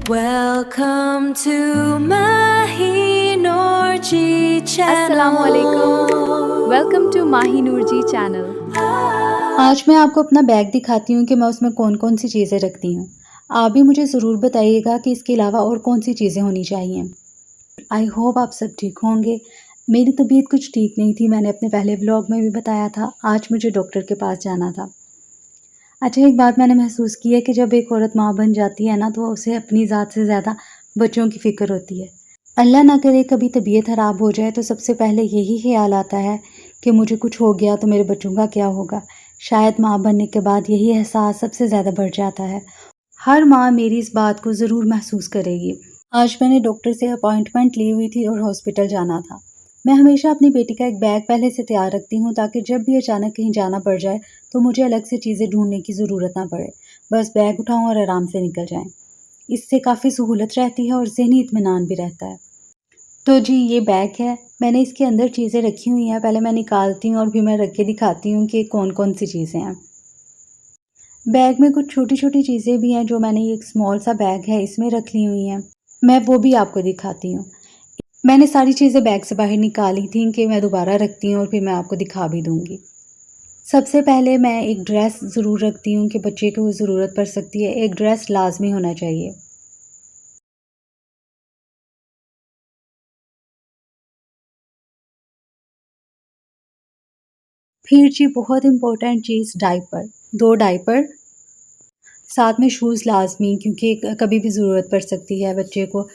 Welcome to Mahi Noorji Assalamualaikum. Welcome to Mahi Noorji channel. आज मैं आपको अपना बैग दिखाती हूँ कि मैं उसमें कौन कौन सी चीज़ें रखती हूँ। आप भी मुझे ज़रूर बताइएगा कि इसके अलावा और कौन सी चीज़ें होनी चाहिए। आई होप आप सब ठीक होंगे। मेरी तबीयत कुछ ठीक नहीं थी, मैंने अपने पहले व्लॉग में भी बताया था। आज मुझे डॉक्टर के पास जाना था। अच्छा, एक बात मैंने महसूस की है कि जब एक औरत माँ बन जाती है ना, तो उसे अपनी ज़ात से ज़्यादा बच्चों की फ़िक्र होती है। अल्लाह ना करे कभी तबीयत ख़राब हो जाए तो सबसे पहले यही ख़्याल आता है कि मुझे कुछ हो गया तो मेरे बच्चों का क्या होगा। शायद माँ बनने के बाद यही एहसास सबसे ज़्यादा बढ़ जाता है। हर माँ मेरी इस बात को ज़रूर महसूस करेगी। आज मैंने डॉक्टर से अपॉइंटमेंट ली हुई थी और हॉस्पिटल जाना था। मैं हमेशा अपनी बेटी का एक बैग पहले से तैयार रखती हूँ ताकि जब भी अचानक कहीं जाना पड़ जाए तो मुझे अलग से चीज़ें ढूंढने की ज़रूरत ना पड़े। बस बैग उठाऊँ और आराम से निकल जाएं। इससे काफ़ी सहूलत रहती है और ज़हनी इत्मीनान भी रहता है। तो जी, ये बैग है। मैंने इसके अंदर चीज़ें रखी हुई हैं। पहले मैं निकालती हूँ और फिर मैं रख के दिखाती हूँ कि कौन-कौन सी चीज़ें हैं। बैग में कुछ छोटी-छोटी चीज़ें भी हैं जो मैंने, ये एक स्मॉल सा बैग है, इसमें रख ली हुई हैं। मैं वो भी आपको दिखाती हूँ। मैंने सारी चीज़ें बैग से बाहर निकाली थी कि मैं दोबारा रखती हूँ और फिर मैं आपको दिखा भी दूँगी। सबसे पहले मैं एक ड्रेस ज़रूर रखती हूँ कि बच्चे को ज़रूरत पड़ सकती है। एक ड्रेस लाज़मी होना चाहिए। फिर जी, बहुत इम्पोर्टेंट चीज़ डायपर। 2 डायपर, साथ में शूज़ लाज़मी, क्योंकि कभी भी ज़रूरत पड़ सकती है बच्चे को।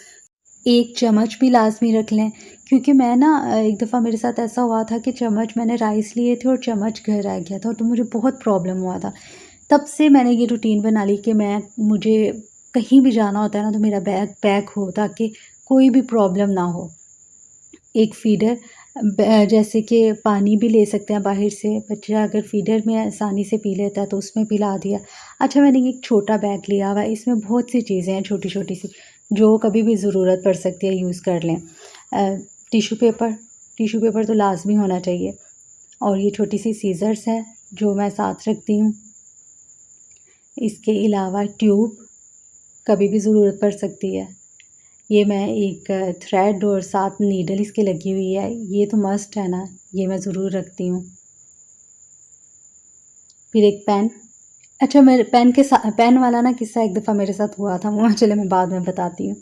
एक चम्मच भी लाज़मी रख लें, क्योंकि मैं ना एक दफ़ा मेरे साथ ऐसा हुआ था कि चम्मच, मैंने राइस लिए थे और चम्मच घर रह गया था, तो मुझे बहुत प्रॉब्लम हुआ था। तब से मैंने ये रूटीन बना ली कि मुझे कहीं भी जाना होता है ना, तो मेरा बैग पैक हो ताकि कोई भी प्रॉब्लम ना हो। एक फ़ीडर, जैसे कि पानी भी ले सकते हैं बाहर से, बच्चा अगर फ़ीडर में आसानी से पी लेता है तो उसमें पिला दिया। अच्छा, मैंने ये एक छोटा बैग लिया हुआ है, इसमें बहुत सी चीज़ें हैं छोटी-छोटी सी, जो कभी भी ज़रूरत पड़ सकती है, यूज़ कर लें। टिश्यू पेपर, टिश्यू पेपर तो लाज़मी होना चाहिए, और ये छोटी सी सीज़र्स है जो मैं साथ रखती हूँ। इसके अलावा ट्यूब, कभी भी ज़रूरत पड़ सकती है। ये मैं एक थ्रेड और साथ नीडल इसके लगी हुई है, ये तो मस्ट है ना, ये मैं ज़रूर रखती हूँ। फिर एक पेन। अच्छा, मेरे पेन वाला ना किस्सा एक दफ़ा मेरे साथ हुआ था, वो चले मैं बाद में बताती हूँ।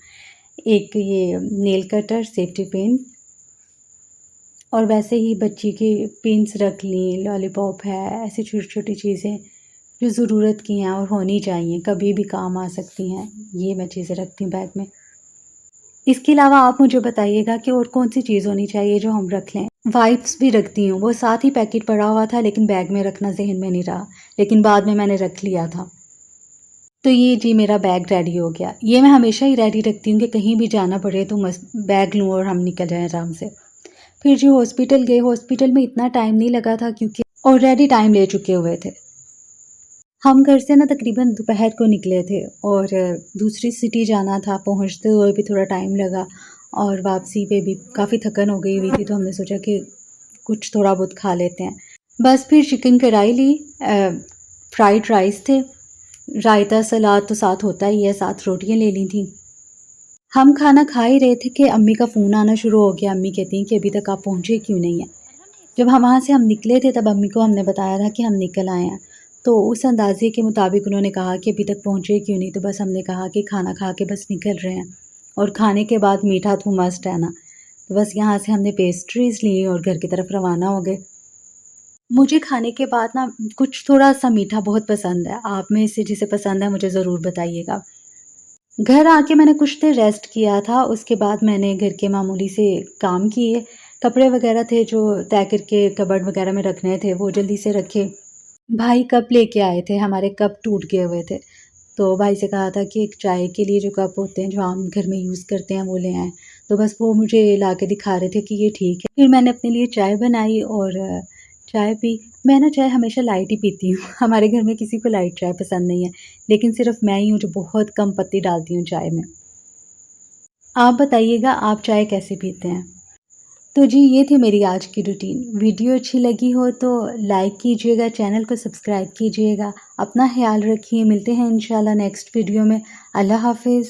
एक ये नेल कटर, सेफ्टी पिन, और वैसे ही बच्ची की पिन्स रख ली, लॉलीपॉप है, ऐसी छोटी-छोटी चीज़ें जो ज़रूरत की हैं और होनी चाहिए, कभी भी काम आ सकती हैं, ये मैं चीज़ें रखती हूँ बैग में। इसके अलावा आप मुझे बताइएगा कि और कौन-सी चीज़ होनी चाहिए जो हम रख लें। वाइप्स भी रखती हूँ, वो साथ ही पैकेट पड़ा हुआ था लेकिन बैग में रखना ज़हन में नहीं रहा, लेकिन बाद में मैंने रख लिया था। तो ये जी, मेरा बैग रेडी हो गया। ये मैं हमेशा ही रेडी रखती हूँ कि कहीं भी जाना पड़े तो मस्त बैग लूँ और हम निकल जाएँ आराम से। फिर जी, हॉस्पिटल गए। हॉस्पिटल में इतना टाइम नहीं लगा था क्योंकि ऑलरेडी टाइम ले चुके हुए थे। हम घर से ना तकरीबन दोपहर को निकले थे और दूसरी सिटी जाना था, पहुंचते हुए भी थोड़ा टाइम लगा और वापसी पे भी काफ़ी थकन हो गई हुई थी, तो हमने सोचा कि कुछ थोड़ा बहुत खा लेते हैं। बस फिर चिकन कढ़ाई ली, फ्राइड राइस थे, रायता सलाद तो साथ होता ही है, साथ रोटियां ले ली थी। हम खाना खा ही रहे थे कि अम्मी का फ़ोन आना शुरू हो गया। अम्मी कहती हैं कि अभी तक आप पहुँचे क्यों नहीं हैं। जब हम वहाँ से निकले थे तब अम्मी को हमने बताया था कि हम निकल आए हैं, तो उस अंदाज़े के मुताबिक उन्होंने कहा कि अभी तक पहुँचे क्यों नहीं, तो बस हमने कहा कि खाना खा के बस निकल रहे हैं, और खाने के बाद मीठा तो मस्ट है ना, तो बस यहाँ से हमने पेस्ट्रीज़ ली और घर की तरफ रवाना हो गए। मुझे खाने के बाद ना कुछ थोड़ा-सा मीठा बहुत पसंद है, आप में से जिसे पसंद है मुझे ज़रूर बताइएगा। घर आके मैंने कुछ देर रेस्ट किया था, उसके बाद मैंने घर के मामूली से काम किए, कपड़े वगैरह थे जो तय करके कबर्ड वगैरह में रखने थे, वो जल्दी से रखे। भाई कप लेके आए थे, हमारे कप टूट गए हुए थे, तो भाई से कहा था कि एक चाय के लिए जो कप होते हैं, जो आम घर में यूज़ करते हैं, वो ले आएँ। तो बस वो मुझे ला के दिखा रहे थे कि ये ठीक है। फिर मैंने अपने लिए चाय बनाई और चाय पी। मैं ना चाय हमेशा लाइट ही पीती हूँ, हमारे घर में किसी को लाइट चाय पसंद नहीं है, लेकिन सिर्फ़ मैं ही हूँ जो बहुत कम पत्ती डालती हूँ चाय में। आप बताइएगा, आप चाय कैसे पीते हैं? तो जी, ये थी मेरी आज की रूटीन। वीडियो अच्छी लगी हो तो लाइक कीजिएगा, चैनल को सब्सक्राइब कीजिएगा। अपना ख़्याल रखिए, मिलते हैं इंशाल्लाह नेक्स्ट वीडियो में। अल्लाह हाफ़िज़।